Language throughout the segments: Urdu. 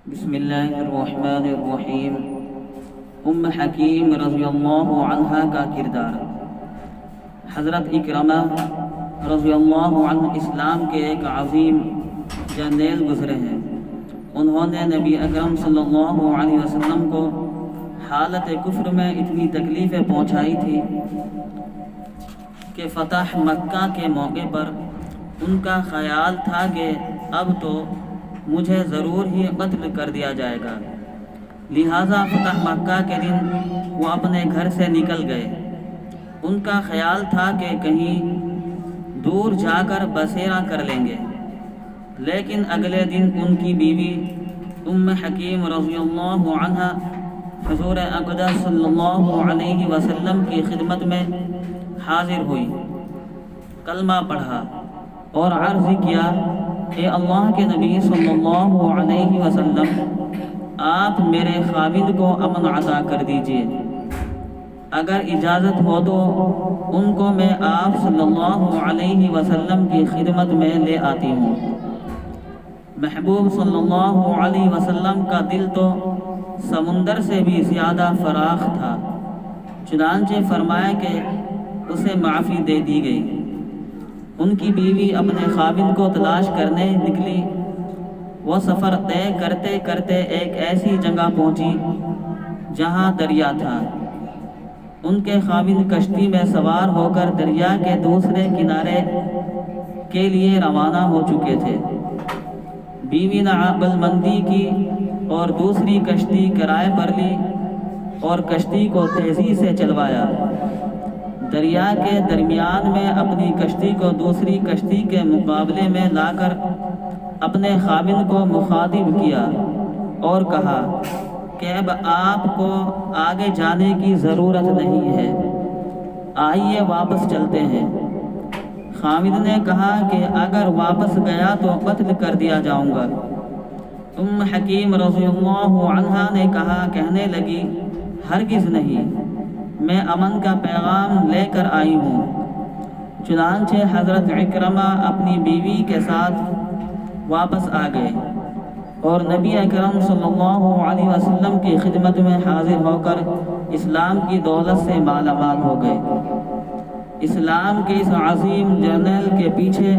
بسم اللہ الرحمن الرحیم۔ ام حکیم رضی اللہ عنہ کا کردار۔ حضرت اکرمہ رضی اللہ عنہ اسلام کے ایک عظیم جرنیل گزرے ہیں۔ انہوں نے نبی اکرم صلی اللہ علیہ وسلم کو حالت کفر میں اتنی تکلیفیں پہنچائی تھی کہ فتح مکہ کے موقع پر ان کا خیال تھا کہ اب تو مجھے ضرور ہی قتل کر دیا جائے گا، لہٰذا فتح مکہ کے دن وہ اپنے گھر سے نکل گئے۔ ان کا خیال تھا کہ کہیں دور جا کر بسیرا کر لیں گے، لیکن اگلے دن ان کی بیوی ام حکیم رضی اللہ عنہ حضور اقدس صلی اللہ علیہ وسلم کی خدمت میں حاضر ہوئی، کلمہ پڑھا اور عرض کیا، اے اللہ کے نبی صلی اللہ علیہ وسلم، آپ میرے خاوند کو امن عطا کر دیجئے، اگر اجازت ہو تو ان کو میں آپ صلی اللہ علیہ وسلم کی خدمت میں لے آتی ہوں۔ محبوب صلی اللہ علیہ وسلم کا دل تو سمندر سے بھی زیادہ فراخ تھا، چنانچہ فرمایا کہ اسے معافی دے دی گئی۔ ان کی بیوی اپنے خاوند کو تلاش کرنے نکلی۔ وہ سفر طے کرتے کرتے ایک ایسی جگہ پہنچی جہاں دریا تھا۔ ان کے خاوند کشتی میں سوار ہو کر دریا کے دوسرے کنارے کے لیے روانہ ہو چکے تھے۔ بیوی نے عقل مندی کی اور دوسری کشتی کرائے پر لی اور کشتی کو تیزی سے چلوایا۔ دریا کے درمیان میں اپنی کشتی کو دوسری کشتی کے مقابلے میں لا کر اپنے خاوند کو مخاطب کیا اور کہا کہ اب آپ کو آگے جانے کی ضرورت نہیں ہے، آئیے واپس چلتے ہیں۔ خاوند نے کہا کہ اگر واپس گیا تو قتل کر دیا جاؤں گا۔ ام حکیم رضی اللہ عنہا نے کہنے لگی، ہرگز نہیں، میں امن کا پیغام لے کر آئی ہوں۔ چنانچہ حضرت اکرمہ اپنی بیوی کے ساتھ واپس آ گئے اور نبی اکرم صلی اللہ علیہ وسلم کی خدمت میں حاضر ہو کر اسلام کی دولت سے مالا مال ہو گئے۔ اسلام کے اس عظیم جرنیل کے پیچھے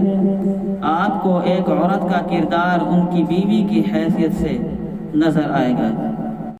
آپ کو ایک عورت کا کردار ان کی بیوی کی حیثیت سے نظر آئے گا۔